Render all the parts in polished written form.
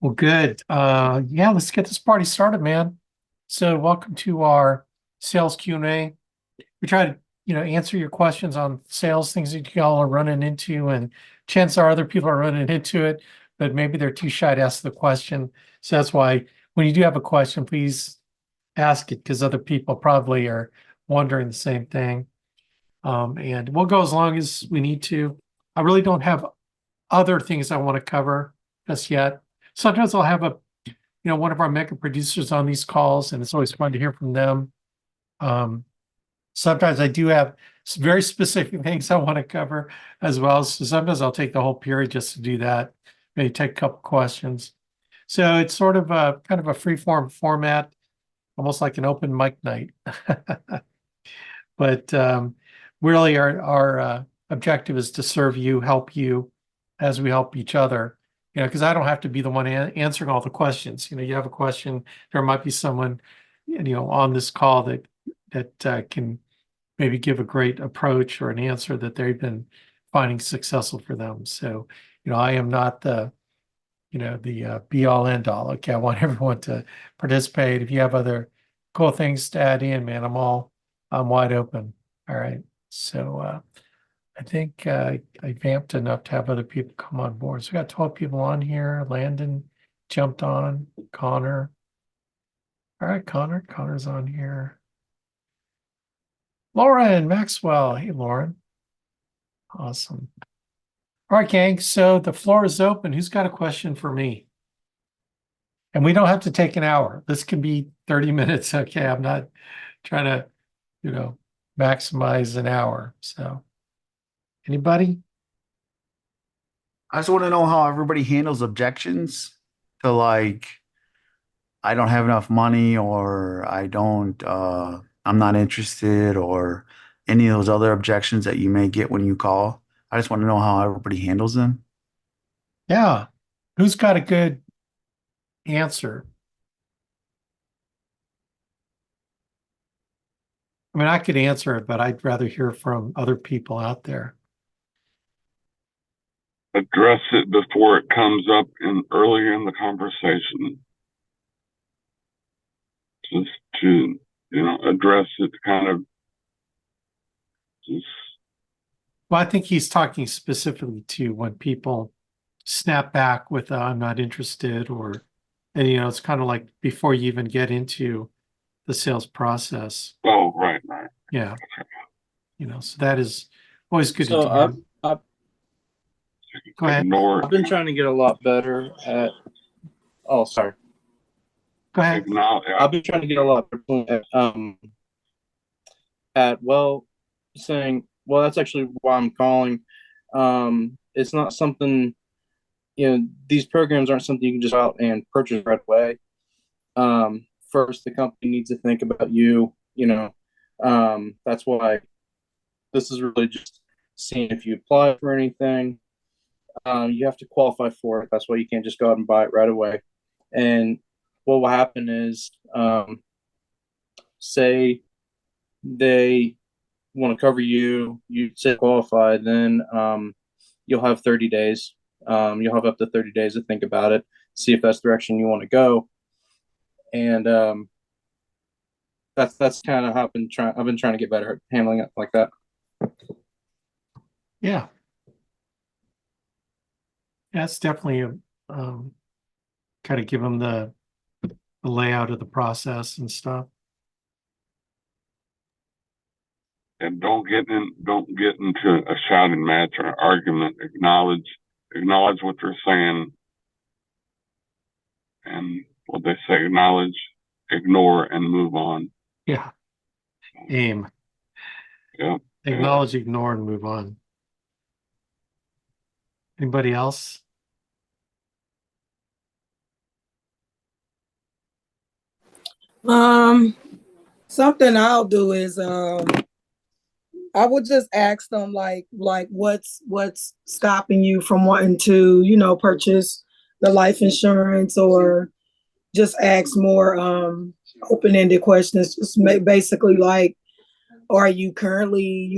Well, good. Yeah, let's get this party started, man. So welcome to our sales Q&A. We try to, answer your questions on sales, things that y'all are running into, and chances are other people are running into it, but maybe they're too shy to ask the question. So that's why when you do have a question, please ask it because other people probably are wondering the same thing. And we'll go as long as we need to. I really don't have other things I want to cover just yet. Sometimes I'll have one of our mega producers on these calls, and it's always fun to hear from them. Sometimes I do have some very specific things I want to cover as well. So sometimes I'll take the whole period just to do that, maybe take a couple questions. So it's sort of a kind of a free form format, almost like an open mic night. But really our objective is to serve you, help you as we help each other. Because I don't have to be the one answering all the questions. You have a question, there might be someone, on this call that can maybe give a great approach or an answer that they've been finding successful for them. So, I am not the be all end all. Okay, I want everyone to participate. If you have other cool things to add in, man, I'm wide open. All right. So I think I vamped enough to have other people come on board. So we got 12 people on here. Landon jumped on. Connor. All right, Connor. Connor's on here. Lauren Maxwell. Hey, Lauren. Awesome. All right, gang. So the floor is open. Who's got a question for me? And we don't have to take an hour. This can be 30 minutes. Okay. I'm not trying to, maximize an hour. So anybody? I just want to know how everybody handles objections to I don't have enough money or I'm not interested or any of those other objections that you may get when you call. I just want to know how everybody handles them. Yeah. Who's got a good answer? I mean, I could answer it, but I'd rather hear from other people out there. Address it before it comes up earlier in the conversation. Just to, address it kind of just. Well, I think he's talking specifically to when people snap back with I'm not interested, and it's kind of like before you even get into the sales process. Oh, right. Yeah. So that is always good to So do. Go ahead. Ignore. I've been trying to get a lot better at. Oh, sorry. Go ahead. I've been trying to get a lot better at saying, well, that's actually why I'm calling. It's not something, these programs aren't something you can just go out and purchase right away. First, the company needs to think about you. That's why this is really just seeing if you apply for anything. You have to qualify for it. That's why you can't just go out and buy it right away. And what will happen is, say they want to cover you, you say qualified, then you'll have 30 days. You'll have up to 30 days to think about it, see if that's the direction you want to go. And that's kind of how I've been trying to get better at handling it like that. Yeah. That's definitely kind of give them the layout of the process and stuff. And don't get into a shouting match or argument. Acknowledge what they're saying, and what they say. Acknowledge, ignore, and move on. Yeah. Aim. Yeah. Acknowledge, ignore, and move on. Anybody else? Something I'll do is I would just ask them like what's stopping you from wanting to, purchase the life insurance, or just ask more open-ended questions. Just basically like, are you currently,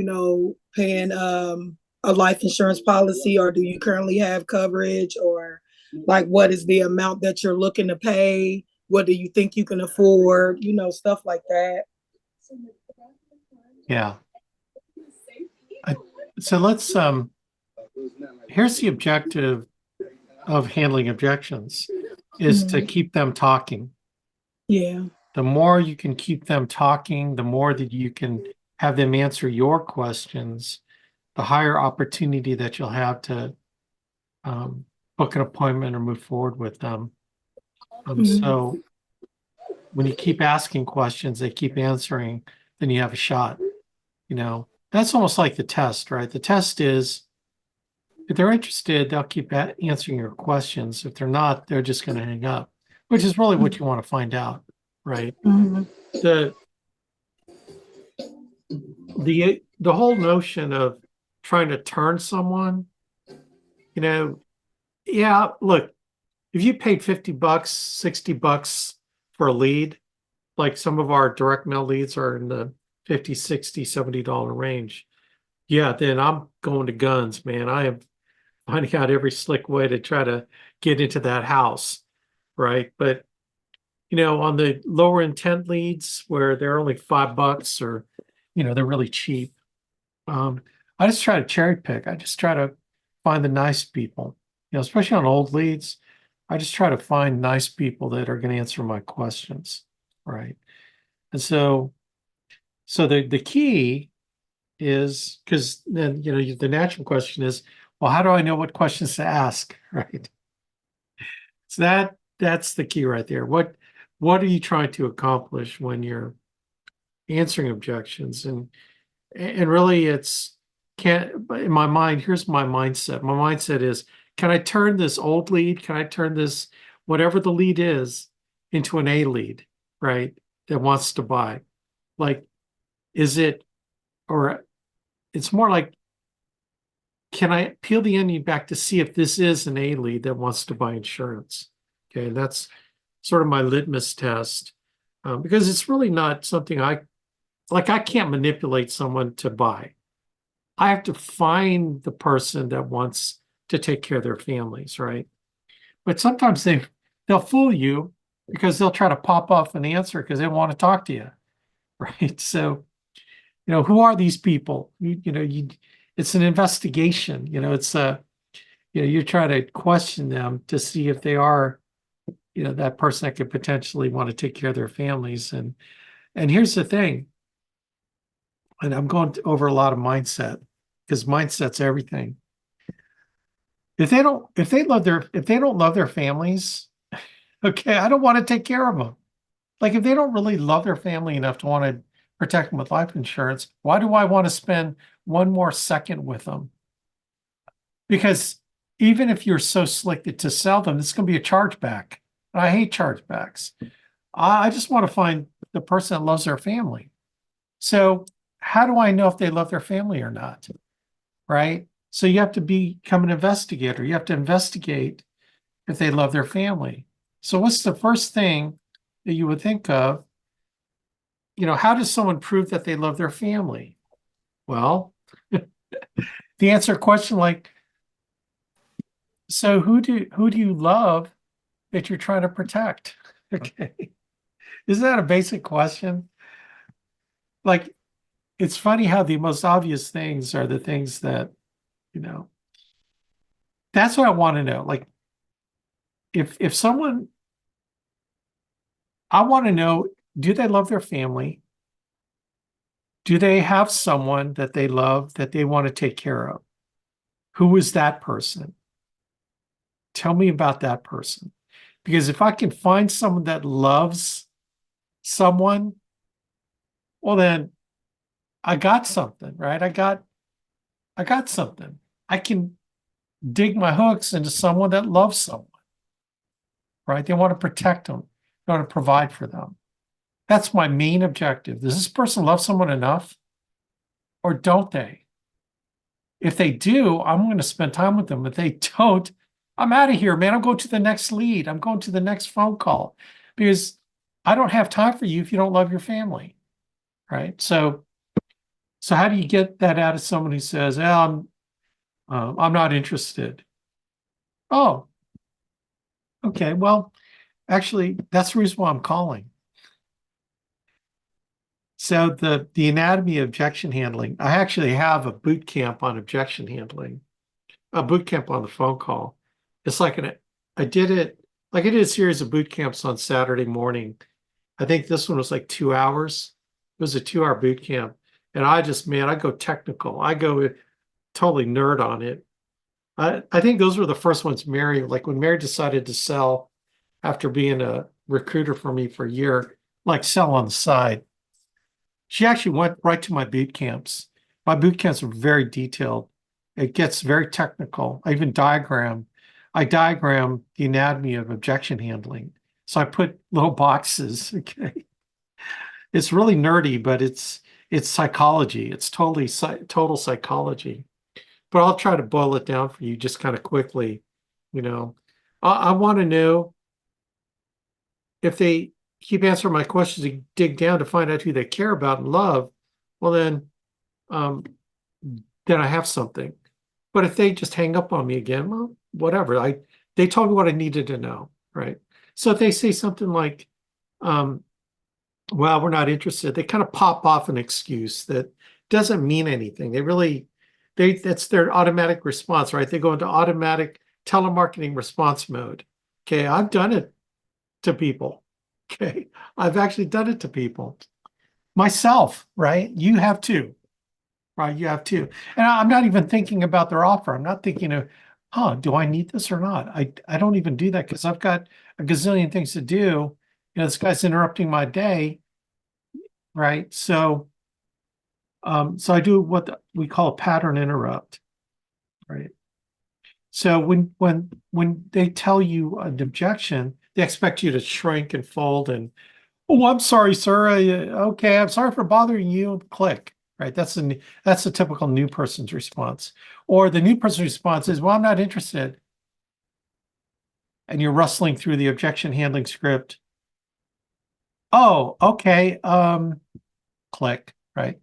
paying a life insurance policy, or do you currently have coverage, or like what is the amount that you're looking to pay? What do you think you can afford? You know, stuff like that. Yeah. So let's here's the objective of handling objections is to keep them talking. Yeah. The more you can keep them talking, the more that you can have them answer your questions, the higher opportunity that you'll have to book an appointment or move forward with them. So when you keep asking questions, they keep answering, then you have a shot. You know, that's almost like the test, right? The test is if they're interested, they'll keep answering your questions. If they're not, they're just going to hang up, which is really what you want to find out, right? The whole notion of trying to turn someone, you know, yeah, look, if you paid $50, $60 for a lead, like some of our direct mail leads are in the $50, $60, $70 range. Yeah, then I'm going to guns, man. I am finding out every slick way to try to get into that house, right? But you know, on the lower intent leads where they're only $5 or, you know, they're really cheap. I just try to cherry pick. I just try to find the nice people, you know, especially on old leads. I just try to find nice people that are going to answer my questions, right? And so the key is because then, you know, the natural question is, well, how do I know what questions to ask, right? So that's the key right there. What are you trying to accomplish when you're answering objections? And really it's in my mind, here's my mindset. My mindset is, can I turn this old lead, can I turn this, whatever the lead is, into an A lead, right? That wants to buy. Like, is it, or it's more like, can I peel the onion back to see if this is an A lead that wants to buy insurance? Okay, that's sort of my litmus test, because it's really not something I can't manipulate someone to buy. I have to find the person that wants to take care of their families, right? But sometimes they'll fool you because they'll try to pop off an answer because they want to talk to you, right? So, you know, who are these people? It's an investigation. You know, it's you try to question them to see if they are, you know, that person that could potentially want to take care of their families. And here's the thing, and I'm going over a lot of mindset because mindset's everything. If they don't love their families, okay, I don't want to take care of them. Like if they don't really love their family enough to want to protect them with life insurance, why do I want to spend one more second with them? Because even if you're so slick to sell them, it's going to be a chargeback. And I hate chargebacks. I just want to find the person that loves their family. So how do I know if they love their family or not? Right? So you have to become an investigator. You have to investigate if they love their family. So what's the first thing that you would think of? You know, how does someone prove that they love their family? Well, the answer to a question like, so who do you love that you're trying to protect? Okay. Isn't that a basic question? Like, it's funny how the most obvious things are the things that, you know, that's what I want to know. Like, if someone, I want to know, do they love their family? Do they have someone that they love that they want to take care of? Who is that person? Tell me about that person. Because if I can find someone that loves someone, well, then I got something, right? I got something. I can dig my hooks into someone that loves someone, right? They want to protect them. They want to provide for them. That's my main objective. Does this person love someone enough or don't they? If they do, I'm going to spend time with them. If they don't, I'm out of here, man. I'm going to the next lead. I'm going to the next phone call because I don't have time for you if you don't love your family, right? So how do you get that out of someone who says, I'm not interested? Oh, Okay, well, actually, that's the reason why I'm calling. So the anatomy of objection handling, I actually have a boot camp on objection handling, a boot camp on the phone call. It's like I did it, like I did a series of boot camps on Saturday morning. I think this one was like 2 hours. It was a 2 hour boot camp. And I just, man, I go technical. I go totally nerd on it. I think those were the first ones Mary, like when Mary decided to sell after being a recruiter for me for a year, like sell on the side. She actually went right to my boot camps. My boot camps are very detailed. It gets very technical. I diagram the anatomy of objection handling. So I put little boxes. Okay. It's really nerdy, but it's psychology. It's total psychology. But I'll try to boil it down for you just kind of quickly. You know, I want to know if they keep answering my questions and dig down to find out who they care about and love, well um, then I have something. But if they just hang up on me again, well, whatever. They told me what I needed to know, right? So if they say something like, well, we're not interested, they kind of pop off an excuse that doesn't mean anything. That's their automatic response, right? They go into automatic telemarketing response mode. Okay, I've done it to people. Okay, I've actually done it to people myself, right? You have too, right? You have too. And I'm not even thinking about their offer. I'm not thinking of, do I need this or not? I don't even do that because I've got a gazillion things to do. You know, this guy's interrupting my day, right? So I do what we call a pattern interrupt, right? So when they tell you an objection, they expect you to shrink and fold and, oh, I'm sorry, sir. Okay, I'm sorry for bothering you. Click, right? That's the typical new person's response. Or the new person's response is, well, I'm not interested. And you're rustling through the objection handling script. Oh, okay. Click, right?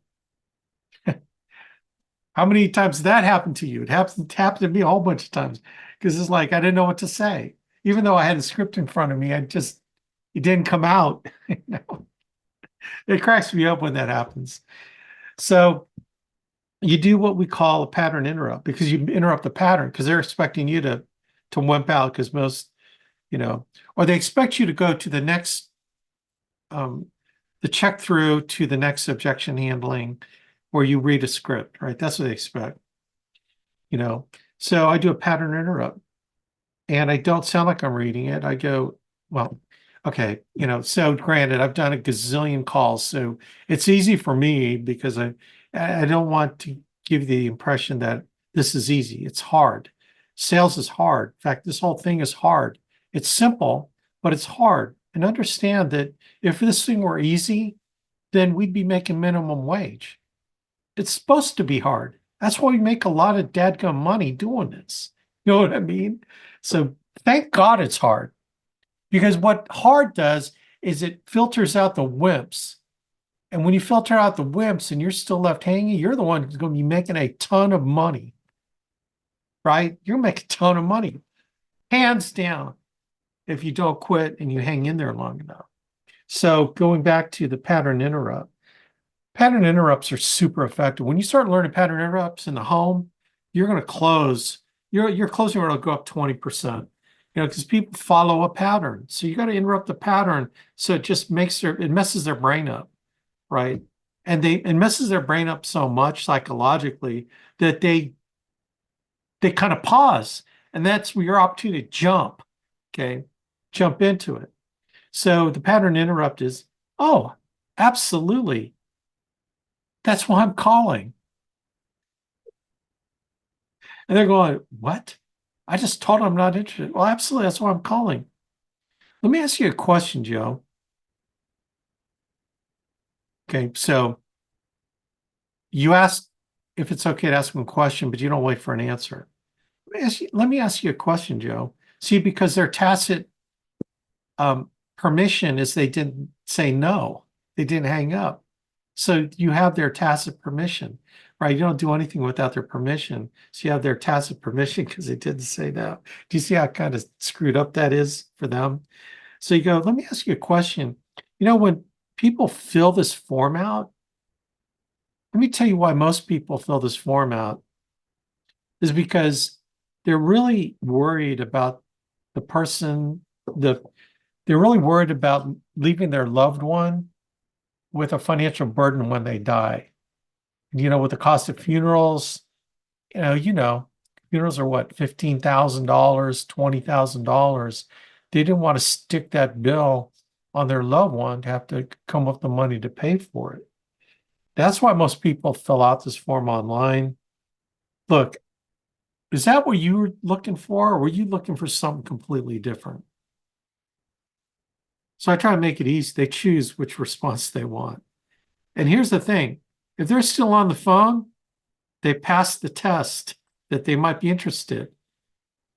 How many times did that happen to you? It happened to me a whole bunch of times because it's like I didn't know what to say. Even though I had a script in front of me, it didn't come out. You know? It cracks me up when that happens. So you do what we call a pattern interrupt because you interrupt the pattern because they're expecting you to wimp out because most, you know, or they expect you to go to the next the check through to the next objection handling where you read a script, right? That's what they expect, you know. So I do a pattern interrupt and I don't sound like I'm reading it. I go, well, okay, you know, so granted, I've done a gazillion calls, so it's easy for me because I don't want to give you the impression that this is easy. It's hard. Sales is hard. In fact, this whole thing is hard. It's simple, but it's hard. And understand that if this thing were easy, then we'd be making minimum wage. It's supposed to be hard. That's why we make a lot of dadgum money doing this. You know what I mean? So thank God it's hard. Because what hard does is it filters out the wimps. And when you filter out the wimps and you're still left hanging, you're the one who's going to be making a ton of money. Right? You're making a ton of money. Hands down, if you don't quit and you hang in there long enough. So going back to the pattern interrupts are super effective. When you start learning pattern interrupts in the home, you're going to close. Your closing rate will go up 20%. You know, because people follow a pattern. So you got to interrupt the pattern so it just it messes their brain up, right? And it messes their brain up so much psychologically that they kind of pause. And that's where your opportunity to jump, okay? Jump into it. So the pattern interrupt is, oh, absolutely. That's why I'm calling. And they're going, what? I just told them I'm not interested. Well, absolutely. That's why I'm calling. Let me ask you a question, Joe. Okay, so you asked if it's okay to ask them a question, but you don't wait for an answer. Let me ask you a question, Joe. See, because their tacit permission is they didn't say no. They didn't hang up. So you have their tacit permission. right? You don't do anything without their permission. So you have their tacit permission because they didn't say no. Do you see how kind of screwed up that is for them? So you go, let me ask you a question. When people fill this form out, let me tell you why most people fill this form out is because they're really worried about the person, they're really worried about leaving their loved one with a financial burden when they die. With the cost of funerals, funerals are what, $15,000, $20,000. They didn't want to stick that bill on their loved one to have to come up with the money to pay for it. That's why most people fill out this form online. Look, is that what you were looking for, or were you looking for something completely different? So I try to make it easy. They choose which response they want. And here's the thing. If they're still on the phone, they pass the test that they might be interested.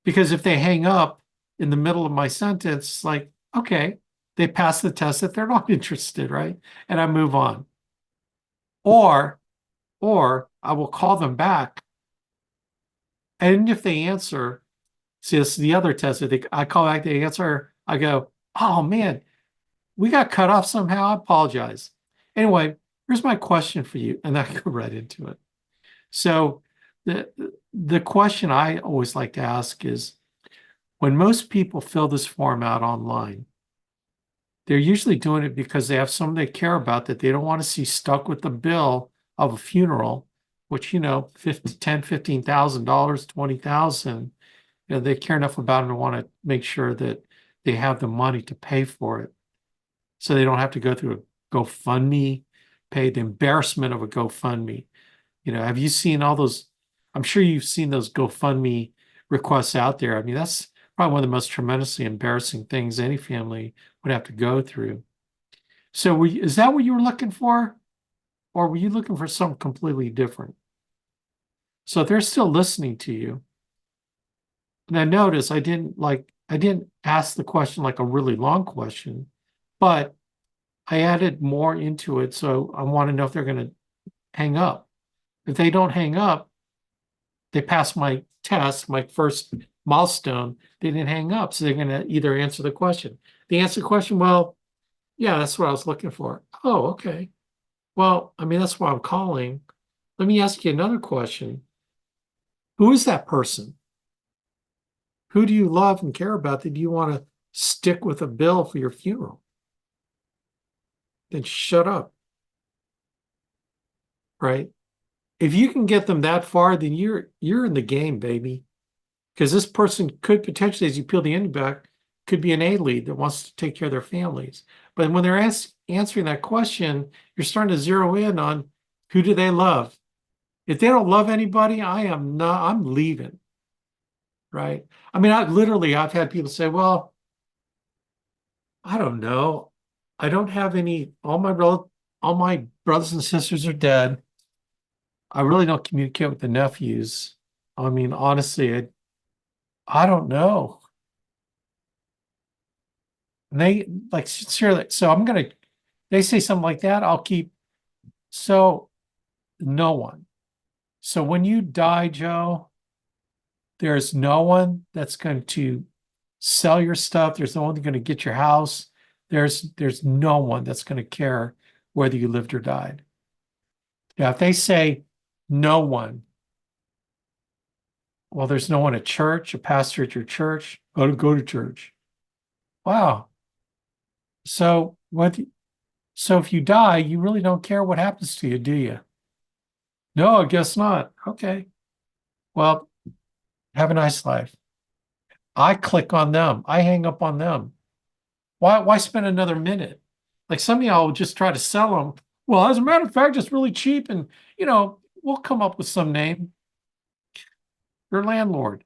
Because if they hang up in the middle of my sentence, it's like, okay, they pass the test that they're not interested, right? And I move on. Or I will call them back. And if they answer, see, this is the other test. I call back, they answer, I go, oh man, we got cut off somehow. I apologize. Anyway, here's my question for you. And I go right into it. So the question I always like to ask is, when most people fill this form out online, they're usually doing it because they have someone they care about that they don't want to see stuck with the bill of a funeral, which, $10,000, $15,000, $20,000. They care enough about them to want to make sure that they have the money to pay for it. So they don't have to go through a GoFundMe, pay the embarrassment of a GoFundMe. Have you seen all those? I'm sure you've seen those GoFundMe requests out there. I mean, that's probably one of the most tremendously embarrassing things any family would have to go through. So is that what you were looking for? Or were you looking for something completely different? So if they're still listening to you, now notice I didn't ask the question like a really long question, but I added more into it. So I want to know if they're going to hang up. If they don't hang up, they pass my test, my first milestone, they didn't hang up. So they're going to either answer the question. They answer the question, well, yeah, that's what I was looking for. Oh, okay. Well, I mean, that's why I'm calling. Let me ask you another question. Who is that person? Who do you love and care about that you want to stick with a bill for your funeral? Then shut up. Right? If you can get them that far, then you're in the game, baby. Because this person could potentially, as you peel the onion back, could be an A-lead that wants to take care of their families. But when they're answering that question, you're starting to zero in on who do they love. If they don't love anybody, I'm leaving. Right? I mean, I've had people say, well, I don't know. I don't have any, all my brothers and sisters are dead. I really don't communicate with the nephews. I mean, honestly, I don't know. And they like sincerely, so they say something like that, I'll keep, so no one. So when you die, Joe, there's no one that's going to sell your stuff. There's no one going to get your house. There's no one that's going to care whether you lived or died. Now, if they say no one, well, there's no one at church, a pastor at your church, go to church. Wow. So if you die, you really don't care what happens to you, do you? No, I guess not. Okay. Well, have a nice life. I click on them. I hang up on them. Why spend another minute? Like some of y'all will just try to sell them. Well, as a matter of fact, it's really cheap and, we'll come up with some name. Your landlord.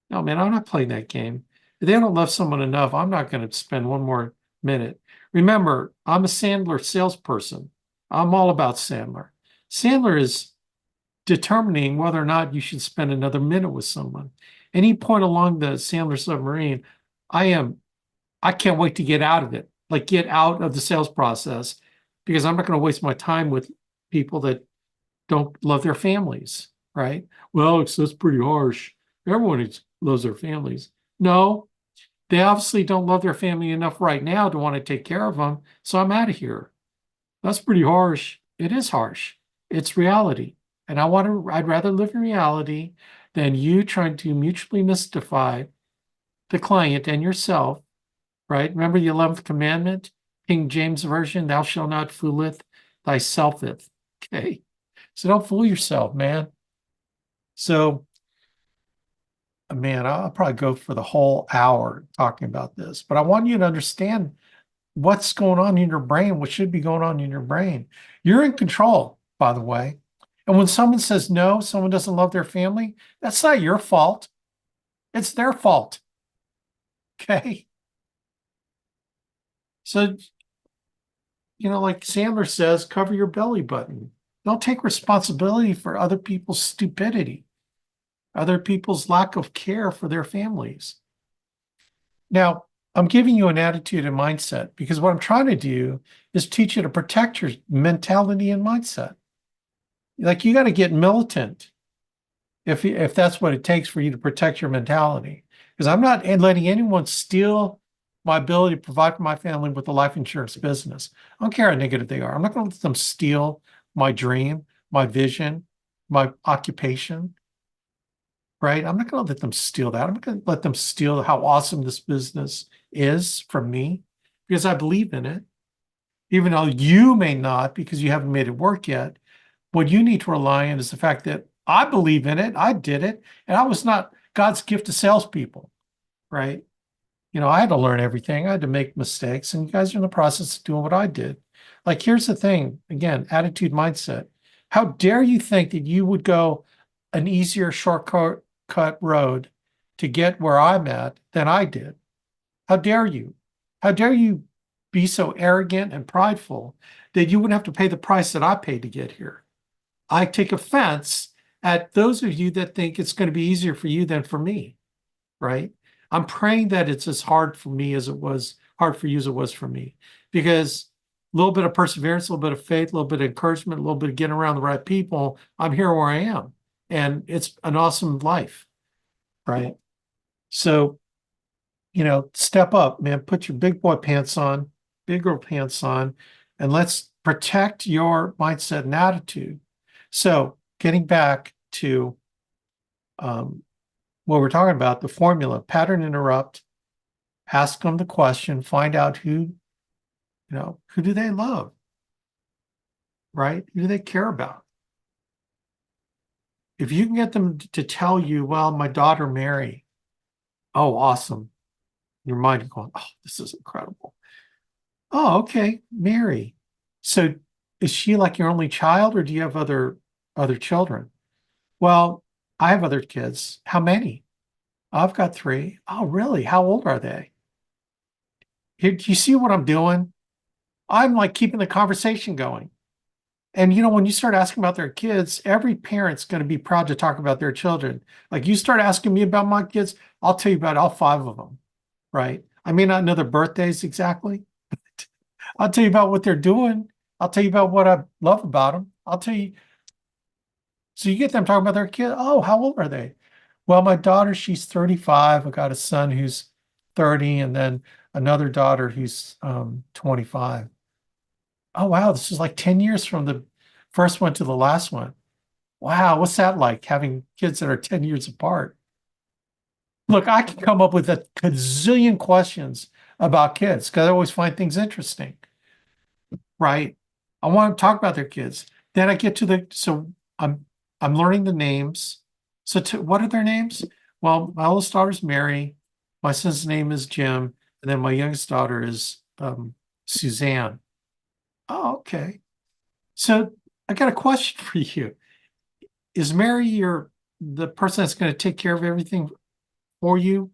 No, man, I'm not playing that game. If they don't love someone enough, I'm not going to spend one more minute. Remember, I'm a Sandler salesperson. I'm all about Sandler. Sandler is determining whether or not you should spend another minute with someone. Any point along the Sandler submarine, I can't wait to get out of it, like get out of the sales process, because I'm not going to waste my time with people that don't love their families, right? Well, that's pretty harsh. Everyone loves their families. No, they obviously don't love their family enough right now to want to take care of them. So I'm out of here. That's pretty harsh. It is harsh. It's reality. And I'd rather live in reality than you trying to mutually mystify the client and yourself, right? Remember the 11th commandment, King James Version, thou shalt not fooleth thyselfeth. Okay. So don't fool yourself, man. So, man, I'll probably go for the whole hour talking about this, but I want you to understand what's going on in your brain, what should be going on in your brain. You're in control, by the way. And when someone says no, someone doesn't love their family, that's not your fault. It's their fault. Okay. So, like Sandler says, cover your belly button. Don't take responsibility for other people's stupidity, other people's lack of care for their families. Now, I'm giving you an attitude and mindset because what I'm trying to do is teach you to protect your mentality and mindset. Like you got to get militant if that's what it takes for you to protect your mentality. Because I'm not letting anyone steal my ability to provide for my family with the life insurance business. I don't care how negative they are. I'm not going to let them steal my dream, my vision, my occupation. Right? I'm not going to let them steal that. I'm not going to let them steal how awesome this business is from me because I believe in it. Even though you may not because you haven't made it work yet, what you need to rely on is the fact that I believe in it, I did it, and I was not God's gift to salespeople, right? I had to learn everything. I had to make mistakes, and you guys are in the process of doing what I did. Like, here's the thing, again, attitude, mindset. How dare you think that you would go an easier shortcut road to get where I'm at than I did? How dare you? How dare you be so arrogant and prideful that you wouldn't have to pay the price that I paid to get here? I take offense at those of you that think it's going to be easier for you than for me, right? I'm praying that it's as hard for me as it was hard for you as it was for me, because a little bit of perseverance, a little bit of faith, a little bit of encouragement, a little bit of getting around the right people, I'm here where I am. And it's an awesome life, right? So, step up, man, put your big boy pants on, big girl pants on, and let's protect your mindset and attitude. So getting back to what we're talking about, the formula, pattern interrupt, ask them the question, find out who do they love, right? Who do they care about? If you can get them to tell you, well, my daughter Mary, oh, awesome. Your mind is going, oh, this is incredible. Oh, okay, Mary. So is she like your only child or do you have other children? Well, I have other kids. How many? I've got 3. Oh, really? How old are they? Here, do you see what I'm doing? I'm like keeping the conversation going. And when you start asking about their kids, every parent's going to be proud to talk about their children. Like you start asking me about my kids, I'll tell you about all 5 of them, right? I may not know their birthdays exactly. I'll tell you about what they're doing. I'll tell you about what I love about them. I'll tell you. So you get them talking about their kid. Oh, how old are they? Well, my daughter, she's 35. I got a son who's 30 and then another daughter who's 25. Oh, wow. This is like 10 years from the first one to the last one. Wow. What's that like having kids that are 10 years apart? Look, I can come up with a gazillion questions about kids because I always find things interesting, right? I want to talk about their kids. Then I get to so I'm learning the names. So what are their names? Well, my oldest daughter's Mary. My son's name is Jim. And then my youngest daughter is Suzanne. Oh, okay. So I got a question for you. Is Mary the person that's going to take care of everything for you?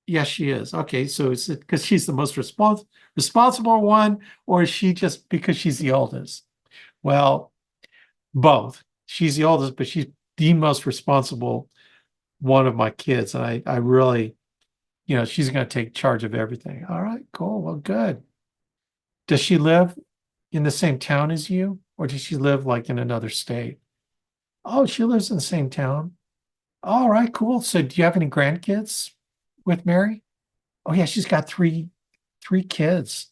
Yes, she is. Okay, so is it because she's the most responsible one, or is she just because she's the oldest? Well, both. She's the oldest, but she's the most responsible one of my kids. And I really, she's going to take charge of everything. All right, cool. Well, good. Does she live in the same town as you, or does she live like in another state? Oh, she lives in the same town. All right, cool. So do you have any grandkids with Mary? Oh yeah, she's got three kids.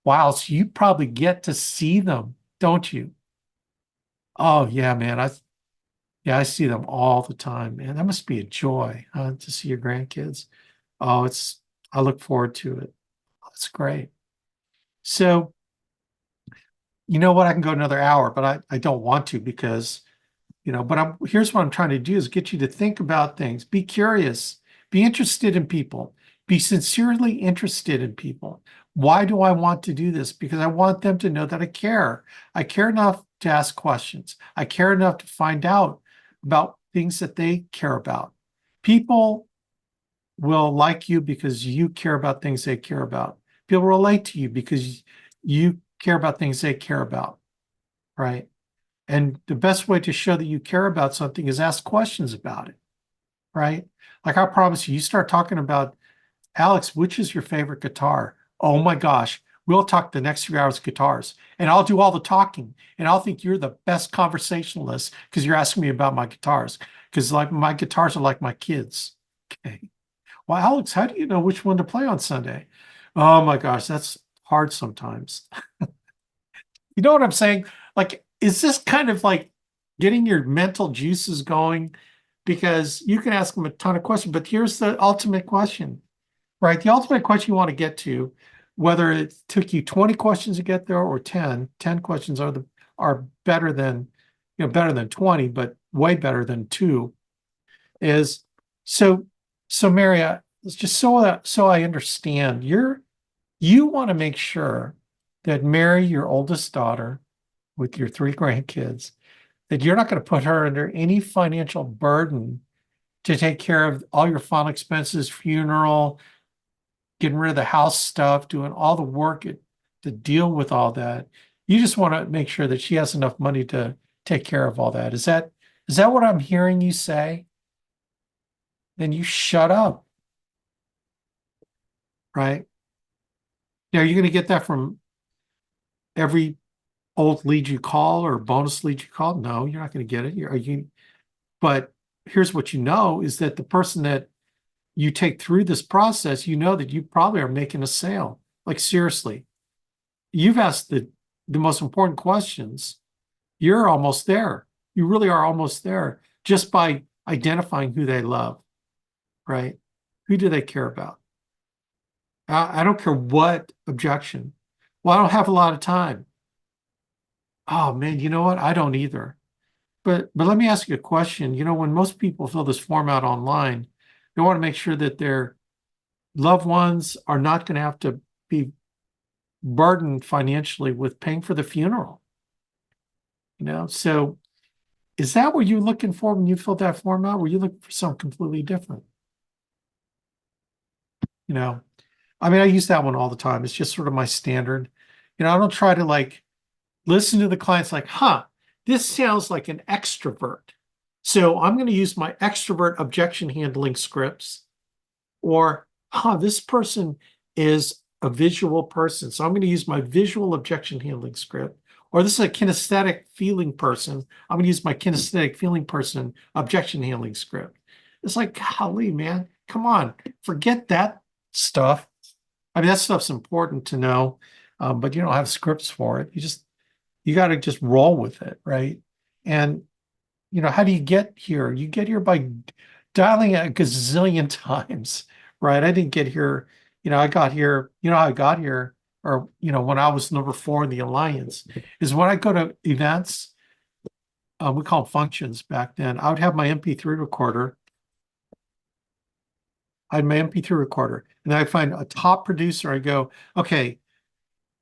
Wow, so you probably get to see them, don't you? Oh yeah, man. I see them all the time, man. That must be a joy, to see your grandkids. Oh, I look forward to it. That's great. So, you know what? I can go another hour, but I don't want to because, but here's what I'm trying to do is get you to think about things, be curious, be interested in people, be sincerely interested in people. Why do I want to do this? Because I want them to know that I care. I care enough to ask questions. I care enough to find out about things that they care about. People will like you because you care about things they care about. People relate to you because you care about things they care about, right? And the best way to show that you care about something is ask questions about it, right? Like I promise you, you start talking about, Alex, which is your favorite guitar? Oh my gosh, we'll talk the next 3 hours guitars and I'll do all the talking and I'll think you're the best conversationalist because you're asking me about my guitars because like my guitars are like my kids. Okay. Well, Alex, how do you know which one to play on Sunday? Oh my gosh, that's hard sometimes. You know what I'm saying? Like, is this kind of like getting your mental juices going? Because you can ask them a ton of questions, but here's the ultimate question, right? The ultimate question you want to get to, whether it took you 20 questions to get there or 10 questions are better than, better than 20, but way better than two, is so Mary, just so I understand, you want to make sure that Mary, your oldest daughter, with your three grandkids, that you're not going to put her under any financial burden to take care of all your final expenses, funeral, getting rid of the house stuff, doing all the work to deal with all that. You just want to make sure that she has enough money to take care of all that. Is that what I'm hearing you say? Then you shut up, right? Now, are you going to get that from every old lead you call or bonus lead you call? No, you're not going to get it. But here's what you know is that the person that you take through this process, you know that you probably are making a sale. Like seriously, you've asked the most important questions. You're almost there. You really are almost there just by identifying who they love, right? Who do they care about? I don't care what objection. Well, I don't have a lot of time. Oh man, you know what? I don't either. But let me ask you a question. When most people fill this form out online, they want to make sure that their loved ones are not going to have to be burdened financially with paying for the funeral. So is that what you're looking for when you filled that form out? Were you looking for something completely different? I mean, I use that one all the time. It's just sort of my standard. I don't try to like listen to the clients like, this sounds like an extrovert. So I'm going to use my extrovert objection handling scripts. Or, this person is a visual person. So I'm going to use my visual objection handling script. Or this is a kinesthetic feeling person. I'm going to use my kinesthetic feeling person objection handling script. It's like, golly, man, come on, forget that stuff. I mean, that stuff's important to know, but you don't have scripts for it. You got to just roll with it, right? And how do you get here? You get here by dialing it a gazillion times, right? I didn't get here, I got here, how I got here, or when I was number 4 in the alliance, is when I go to events, we call them functions back then. I would have my MP3 recorder. I had my MP3 recorder, and then I find a top producer. I go, okay,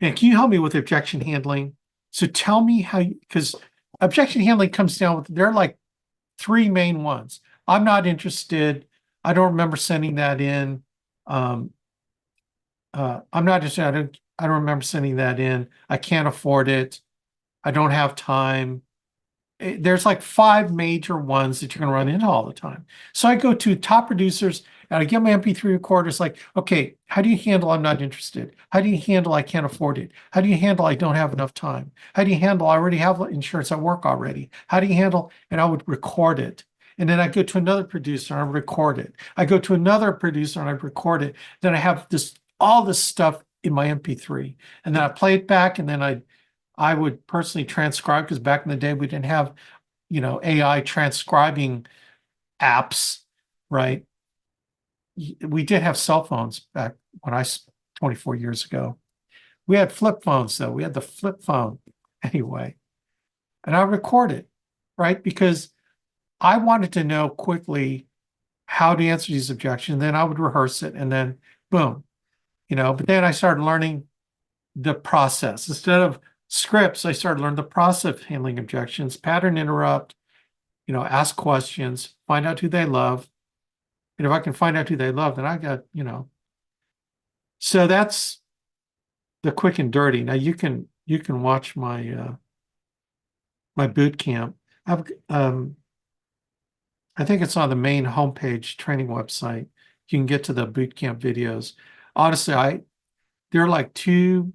man, can you help me with objection handling? So tell me how because objection handling comes down with, there are like 3 main ones. I'm not interested. I don't remember sending that in. I'm not interested. I don't remember sending that in. I can't afford it. I don't have time. there's like 5 major ones that you're going to run into all the time. So I go to top producers and I get my MP3 recorders like, okay, how do you handle I'm not interested? How do you handle I can't afford it? How do you handle I don't have enough time? How do you handle I already have insurance at work already? How do you handle, and I would record it. And then I go to another producer and I record it. I go to another producer and I record it. Then I have all this stuff in my MP3. And then I play it back, and then I would personally transcribe, because back in the day we didn't have, AI transcribing apps, right? We did have cell phones back when 24 years ago. We had flip phones though. We had the flip phone anyway. And I record it, right? Because I wanted to know quickly how to answer these objections. Then I would rehearse it, and then boom, but then I started learning the process. Instead of scripts, I started learning the process of handling objections, pattern interrupt, ask questions, find out who they love. And if I can find out who they love, then I got, so that's the quick and dirty. Now you can watch my my boot camp. I think it's on the main homepage training website. You can get to the boot camp videos. Honestly, they're like an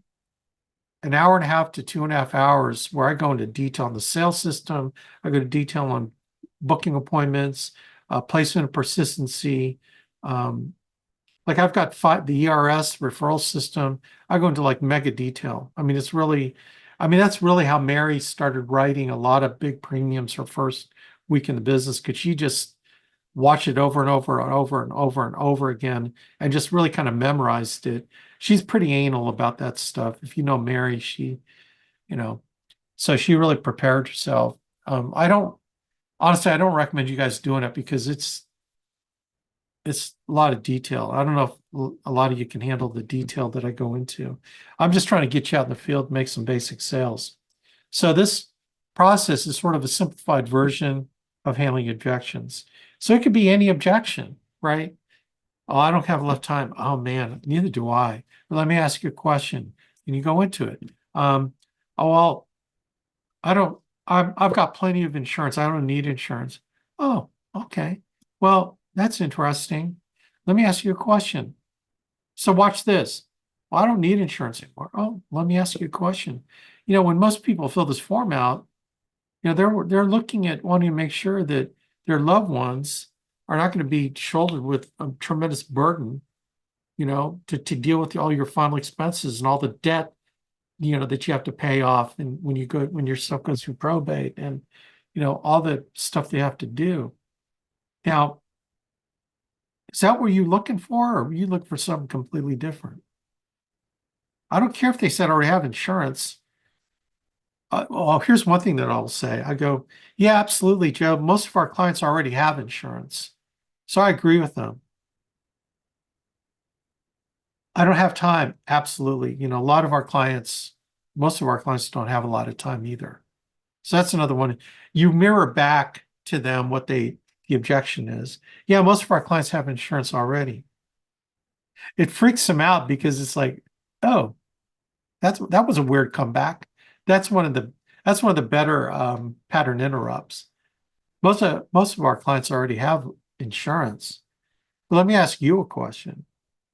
hour and a half to 2.5 hours where I go into detail on the sales system. I go into detail on booking appointments, placement of persistency. Like I've got the ERS referral system. I go into like mega detail. I mean, that's really how Mary started writing a lot of big premiums her first week in the business, because she just watched it over and over and over and over and over again and just really kind of memorized it. She's pretty anal about that stuff. If you know Mary, so she really prepared herself. I don't recommend you guys doing it, because it's a lot of detail. I don't know if a lot of you can handle the detail that I go into. I'm just trying to get you out in the field, make some basic sales. So this process is sort of a simplified version of handling objections. So it could be any objection, right? Oh, I don't have enough time. Oh man, neither do I. But let me ask you a question. And you go into it. Oh, well, I've got plenty of insurance. I don't need insurance. Oh, okay. Well, that's interesting. Let me ask you a question. So watch this. Well, I don't need insurance anymore. Oh, let me ask you a question. When most people fill this form out, they're looking at wanting to make sure that their loved ones are not going to be shouldered with a tremendous burden, to deal with all your final expenses and all the debt, that you have to pay off. And when your stuff goes through probate, and, all the stuff they have to do. Now, is that what you're looking for, or are you looking for something completely different? I don't care if they said I already have insurance. Well, here's one thing that I'll say. I go, yeah, absolutely, Joe. Most of our clients already have insurance. So I agree with them. I don't have time. Absolutely. Most of our clients don't have a lot of time either. So that's another one. You mirror back to them what the objection is. Yeah, most of our clients have insurance already. It freaks them out, because it's like, oh, that was a weird comeback. That's one of the better pattern interrupts. Most of our clients already have insurance. But let me ask you a question.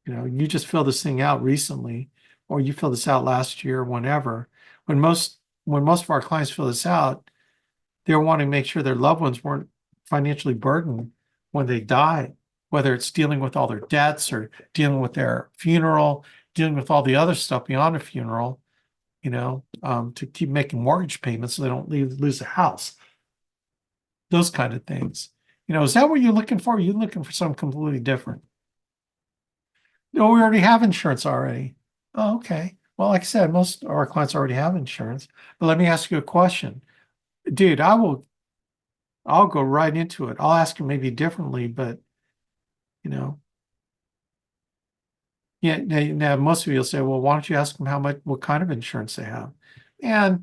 You just filled this thing out recently, or you filled this out last year, whenever. When most of our clients fill this out, they're wanting to make sure their loved ones weren't financially burdened when they die, whether it's dealing with all their debts or dealing with their funeral, dealing with all the other stuff beyond a funeral, to keep making mortgage payments so they don't lose the house. Those kind of things. Is that what you're looking for? Are you looking for something completely different? No, we already have insurance already. Oh, okay. Well, like I said, most of our clients already have insurance. But let me ask you a question. Dude, I'll go right into it. I'll ask you maybe differently, but yeah, now most of you will say, well, why don't you ask them what kind of insurance they have? And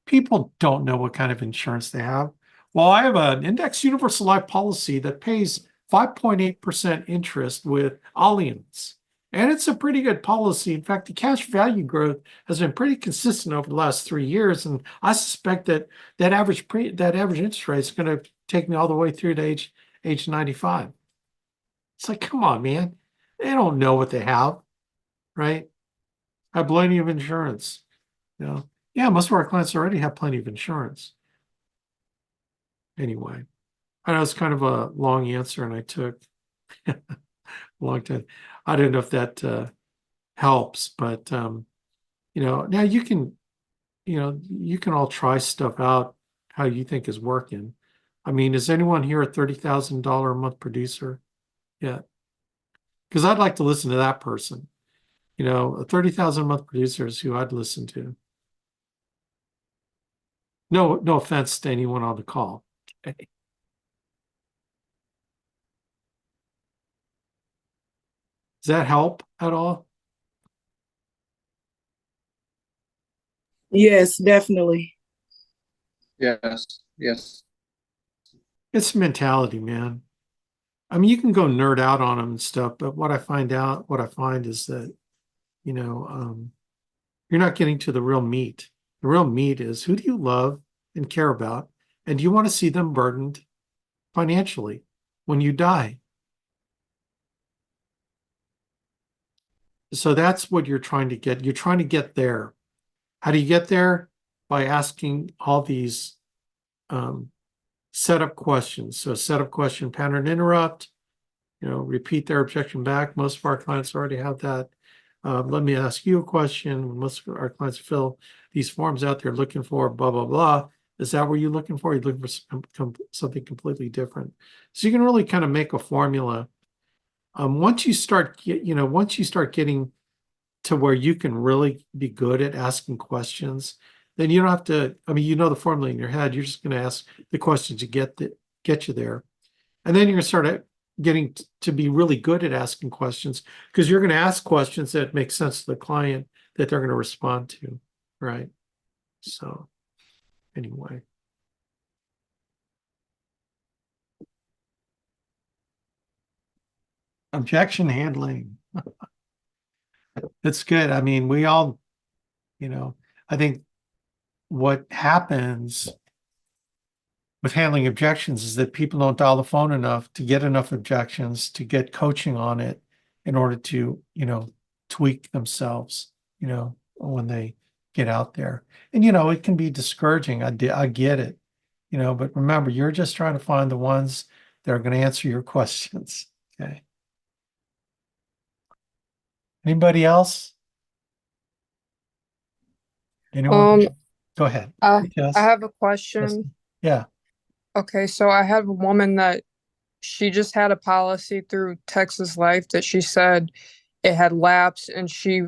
people don't know what kind of insurance they have. Well, I have an index universal life policy that pays 5.8% interest with Allianz. And it's a pretty good policy. In fact, the cash value growth has been pretty consistent over the last 3 years. And I suspect that that average interest rate is going to take me all the way through to age 95. It's like, come on, man. They don't know what they have, right? I have plenty of insurance. You know, yeah, most of our clients already have plenty of insurance. Anyway, I know it's kind of a long answer, and I took a long time. I don't know if that helps, but now you can, you can all try stuff out how you think is working. I mean, is anyone here a $30,000 a month producer yet? Because I'd like to listen to that person. A 30,000 a month producer is who I'd listen to. No offense to anyone on the call. Okay. Does that help at all? Yes, definitely. Yes. It's mentality, man. I mean, you can go nerd out on them and stuff, but what I find is that, you're not getting to the real meat. The real meat is, who do you love and care about? And do you want to see them burdened financially when you die? So that's what you're trying to get. You're trying to get there. How do you get there? By asking all these setup questions. So setup question, pattern, interrupt, repeat their objection back. Most of our clients already have that. Let me ask you a question. Most of our clients fill these forms out there looking for blah, blah, blah. Is that what you're looking for? You're looking for something completely different. So you can really kind of make a formula. Once you start getting to where you can really be good at asking questions, then you don't have to, the formula in your head. You're just going to ask the questions to get you there. And then you're going to start getting to be really good at asking questions, because you're going to ask questions that make sense to the client that they're going to respond to, right? So anyway. Objection handling. It's good. I mean, we all, I think what happens with handling objections is that people don't dial the phone enough to get enough objections, to get coaching on it in order to, tweak themselves, when they get out there. And, it can be discouraging. I get it, but remember, you're just trying to find the ones that are going to answer your questions. Okay. Anybody else? Anyone? Go ahead. Yes. I have a question. Yeah. Okay, so I have a woman that she just had a policy through Texas Life that she said it had lapsed, and she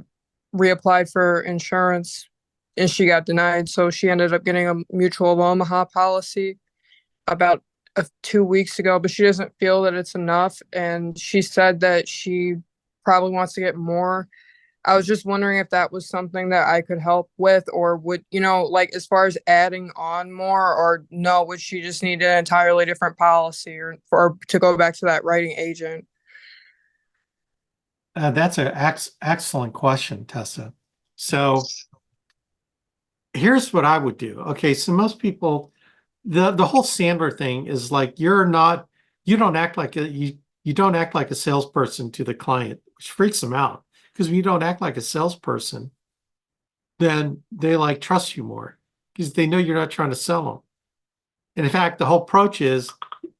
reapplied for insurance and she got denied. So she ended up getting a Mutual of Omaha policy about 2 weeks ago, but she doesn't feel that it's enough. And she said that she probably wants to get more. I was just wondering if that was something that I could help with, or would, like as far as adding on more, or no, would she just need an entirely different policy or to go back to that writing agent? That's an excellent question, Tessa. So here's what I would do. Okay, so most people, the whole Sandler thing is like, you don't act like you don't act like a salesperson to the client, which freaks them out. Because when you don't act like a salesperson, then they trust you more, because they know you're not trying to sell them. And in fact, the whole approach is,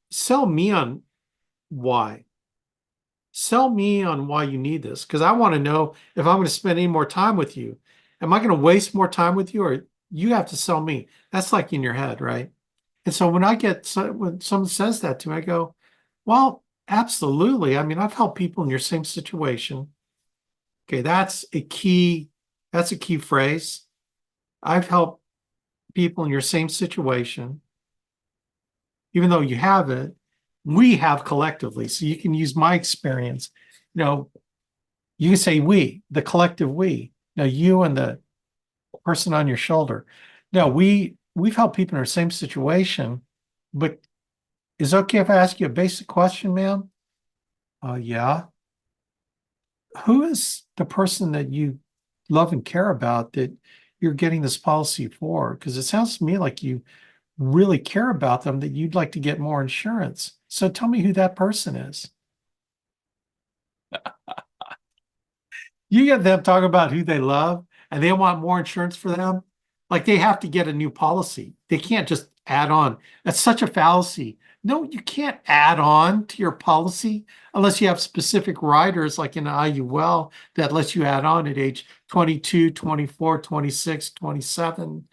sell me on why. Sell me on why you need this, because I want to know if I'm going to spend any more time with you. Am I going to waste more time with you, or you have to sell me? That's like in your head, right? And so when someone says that to me, I go, well, absolutely. I mean, I've helped people in your same situation. Okay, that's a key phrase. I've helped people in your same situation. Even though you haven't, we have collectively. So you can use my experience. You can say we, the collective we. Now you and the person on your shoulder. No, we've helped people in our same situation, but is it okay if I ask you a basic question, ma'am? Yeah. who is the person that you love and care about that you're getting this policy for? Because it sounds to me like you really care about them, that you'd like to get more insurance. So tell me who that person is. You get them talking about who they love and they want more insurance for them. Like they have to get a new policy. They can't just add on. That's such a fallacy. No, you can't add on to your policy unless you have specific riders like in IUL that lets you add on at age 22, 24, 26, 27,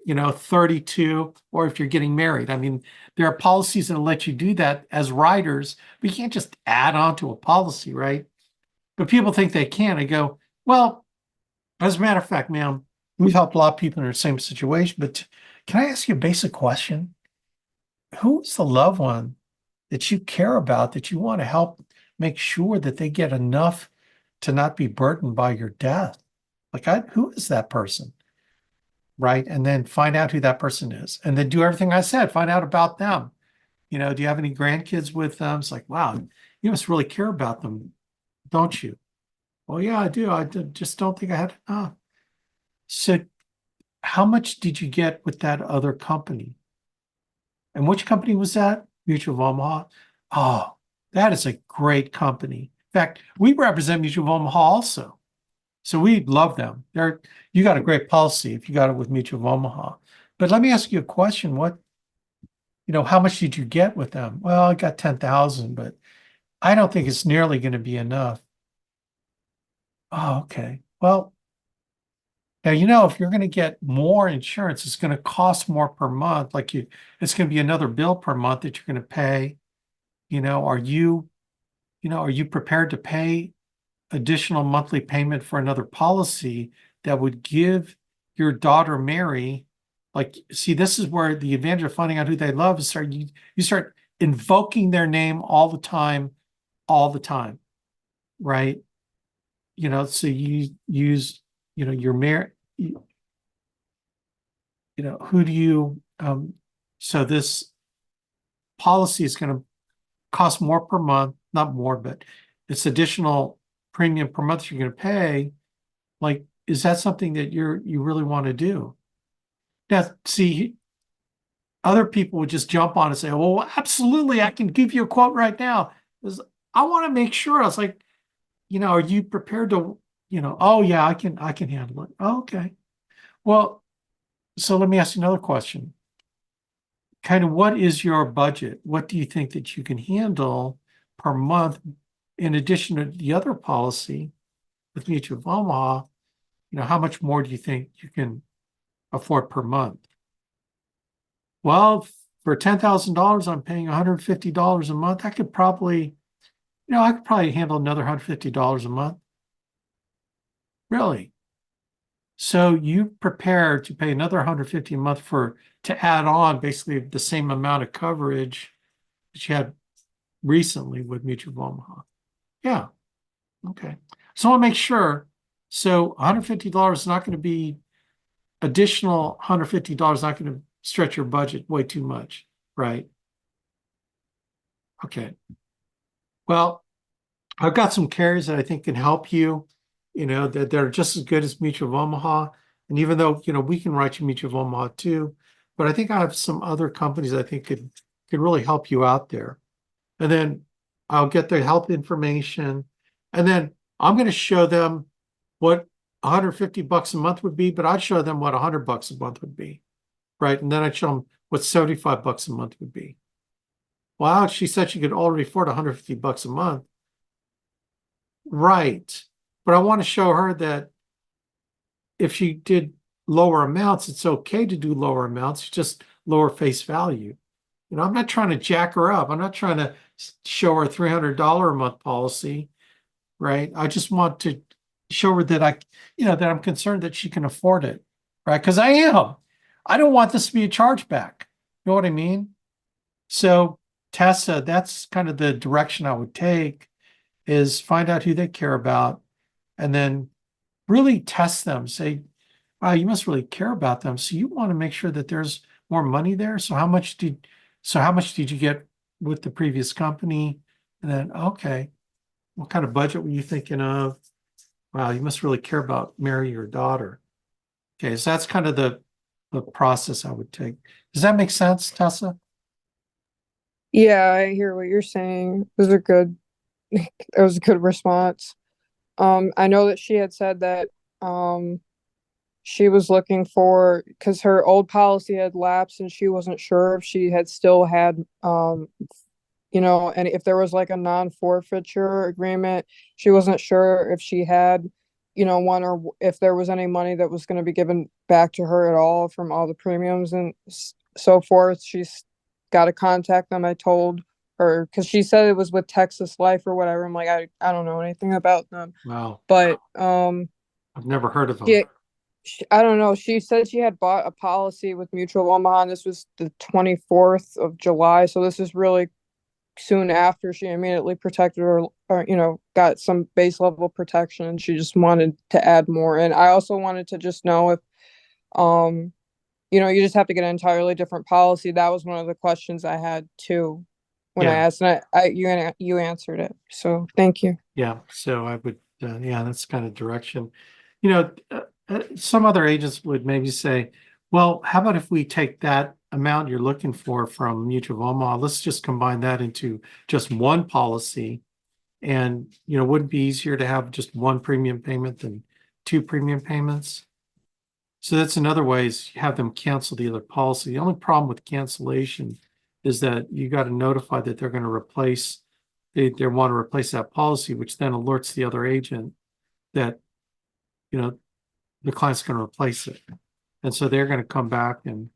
32, or if you're getting married. I mean, there are policies that let you do that as riders, but you can't just add on to a policy, right? But people think they can. I go, well, as a matter of fact, ma'am, we've helped a lot of people in the same situation, but can I ask you a basic question? Who's the loved one that you care about that you want to help make sure that they get enough to not be burdened by your death? Like, who is that person? Right? And then find out who that person is. And then do everything I said, find out about them. Do you have any grandkids with them? It's like, wow, you must really care about them, don't you? Well, yeah, I do. Just don't think I had enough. So how much did you get with that other company? And which company was that? Mutual of Omaha. Oh, that is a great company. In fact, we represent Mutual of Omaha also. So we love them. You got a great policy if you got it with Mutual of Omaha. But let me ask you a question. How much did you get with them? Well, I got 10,000, but I don't think it's nearly going to be enough. Oh, okay. Well, now, if you're going to get more insurance, it's going to cost more per month. It's going to be another bill per month that you're going to pay. Are you prepared to pay additional monthly payment for another policy that would give your daughter Mary, see, this is where the advantage of finding out who they love is you start invoking their name all the time, right? So you use, your Mary, who do you, so this policy is going to cost more per month, not more, but it's additional premium per month you're going to pay. Is that something that you really want to do? Now, see, other people would just jump on and say, well, absolutely, I can give you a quote right now. I want to make sure. I was like, are you prepared to, oh yeah, I can handle it. Oh, okay. Well, so let me ask you another question. Kind of what is your budget? What do you think that you can handle per month in addition to the other policy with Mutual of Omaha? How much more do you think you can afford per month? Well, for $10,000, I'm paying $150 a month. I could probably handle another $150 a month. Really? So you prepared to pay another $150 a month to add on basically the same amount of coverage that you had recently with Mutual of Omaha. Yeah. Okay. So I want to make sure. So $150 is not going to be additional $150 not going to stretch your budget way too much, right? Okay. Well, I've got some carriers that I think can help you, that they're just as good as Mutual of Omaha. And even though, we can write you Mutual of Omaha too, but I think I have some other companies I think could really help you out there. And then I'll get their help information. And then I'm going to show them what $150 a month would be, but I'd show them what $100 a month would be, right? And then I'd show them what $75 a month would be. Wow, she said she could already afford $150 a month. Right. But I want to show her that if she did lower amounts, it's okay to do lower amounts, just lower face value. I'm not trying to jack her up. I'm not trying to show her a $300 a month policy, right? I just want to show her that that I'm concerned that she can afford it, right? Because I am. I don't want this to be a chargeback. You know what I mean? So Tessa, that's kind of the direction I would take, is find out who they care about and then really test them. Say, wow, you must really care about them. So you want to make sure that there's more money there. So how much did you get with the previous company? And then, okay, what kind of budget were you thinking of? Wow, you must really care about marrying your daughter. Okay, so that's kind of the process I would take. Does that make sense, Tessa? Yeah, I hear what you're saying. It was a good, it was a good response. I know that she had said that, she was looking for, because her old policy had lapsed and she wasn't sure if she had still had, and if there was like a non-forfeiture agreement, she wasn't sure if she had, one, or if there was any money that was going to be given back to her at all from all the premiums and so forth. She's got to contact them. I told her, because she said it was with Texas Life or whatever. I'm like, I don't know anything about them, Wow, but I've never heard of them. I don't know. She said she had bought a policy with Mutual of Omaha, and this was the 24th of July. So this is really soon after she immediately protected her, or got some base level protection, and she just wanted to add more. And I also wanted to just know if, you just have to get an entirely different policy. That was one of the questions I had too when I Yeah. asked, and you answered it. So thank you. Yeah, so I would, yeah, that's kind of direction. Some other agents would maybe say, well, how about if we take that amount you're looking for from Mutual of Omaha, let's just combine that into just one policy. And, wouldn't it be easier to have just one premium payment than two premium payments? So that's another way, is you have them cancel the other policy. The only problem with cancellation is that you got to notify that they're going to replace, they want to replace that policy, which then alerts the other agent that, the client's going to replace it. And so they're going to come back and,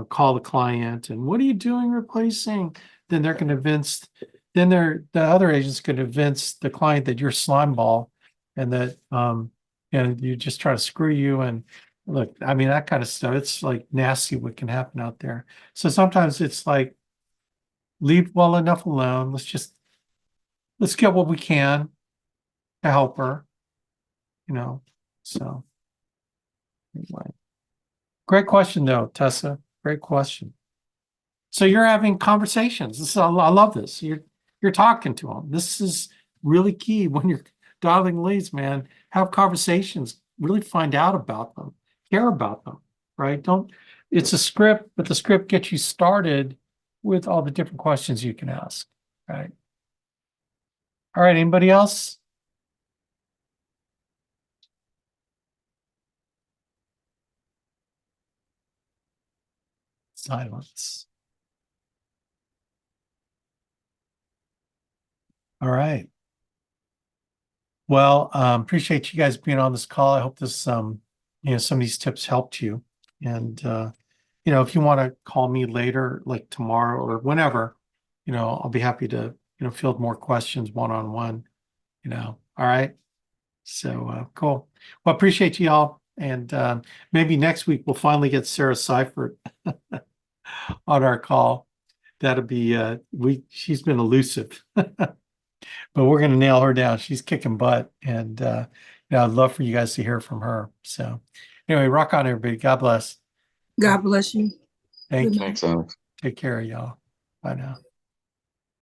call the client and, what are you doing replacing? Then they're going to convince, the other agent's going to convince the client that you're slime ball and that, and you just try to screw you. And look, I mean, that kind of stuff, it's like nasty what can happen out there. So sometimes it's like, leave well enough alone. Let's get what we can to help her, so. Anyway. Great question though, Tessa. Great question. So you're having conversations. I love this. You're talking to them. This is really key when you're dialing leads, man. Have conversations. Really find out about them. Care about them, right? It's a script, but the script gets you started with all the different questions you can ask, right? All right, anybody else? Silence. All right. Well, appreciate you guys being on this call. I hope this, some of these tips helped you. And, if you want to call me later, like tomorrow or whenever, I'll be happy to, field more questions one-on-one, all right. So, cool. Well, appreciate you all. And maybe next week we'll finally get Sarah Seifert on our call. That'll be, she's been elusive. But we're going to nail her down. She's kicking butt. And I'd love for you guys to hear from her. So anyway, rock on, everybody. God bless. God bless you. Thank Good you. night. Thanks, Alex. Take care, y'all. Bye now.